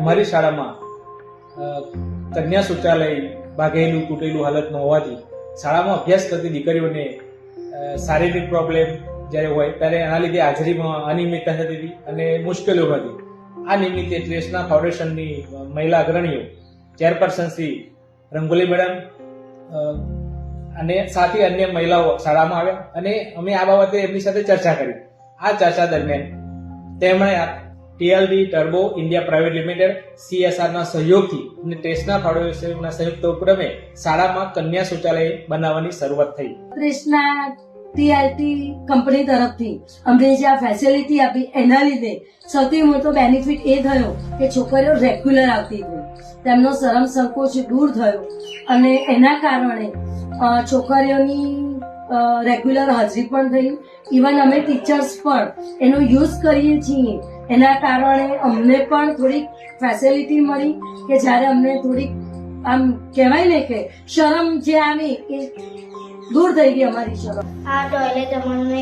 અમારી શાળામાં કન્યા શૌચાલય ભાગેલું તૂટેલું હાલતમાં હોવાથી શાળામાં અભ્યાસ કરતી દીકરીઓને શારીરિક પ્રોબ્લેમ જ્યારે હોય ત્યારે એના લીધે હાજરીમાં અનિયમિતતા થતી હતી અને મુશ્કેલીઓ હતી. આ નિમિત્તે ટ્રેસના ફાઉન્ડેશનની મહિલા અગ્રણીઓ ચેરપર્સન શ્રી રંગોલી મેડમ અને સાથે અન્ય મહિલાઓ શાળામાં આવ્યા અને અમે આ બાબતે એમની સાથે ચર્ચા કરી. આ ચર્ચા દરમિયાન તેમણે ટીએલડી ટર્બો ઇન્ડિયા પ્રાઇવેટ લિમિટેડ CSRના સહયોગથી અને ટ્રેસના ફાઉન્ડેશનના સંયુક્ત ઉપક્રમે શાળામાં કન્યા શૌચાલય બનાવવાની શરૂઆત થઈ. ટ્રેસના TLT કંપની તરફથી અમને જે આ ફેસિલિટી આપી એના લીધે સૌથી મોટો બેનિફિટ એ થયો કે છોકરીઓ રેગ્યુલર આવતી હતી, તેમનો શરમ સંકોચ દૂર થયો અને એના કારણે છોકરીઓની રેગ્યુલર હાજરી પણ થઈ. ઇવન અમે ટીચર્સ પણ એનો યુઝ કરીએ છીએ. એના કારણે અમને પણ થોડીક ફેસિલિટી મળી કે જ્યારે અમને થોડીક આમ કહેવાય ને કે શરમ જે આવી એ દૂર થઈ ગઈ અમારી શરમ. આ ટોયલેટ અમને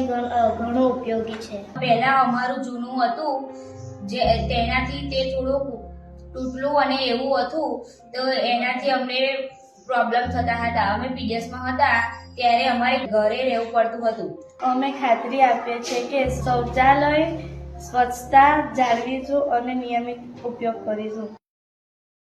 ઘણો ઉપયોગી છે. પહેલા અમારું જૂનું હતું જે તેનાથી તે થોડું તૂટલું અને એવું હતું તો એનાથી અમને પ્રોબ્લેમ થતા હતા. અમે પીડીએસમાં હતા ત્યારે અમારે ઘરે રહેવું પડતું હતું. અમે ખાતરી આપીએ છીએ કે શૌચાલય સ્વચ્છતા જાળવીશું અને નિયમિત ઉપયોગ કરીશું.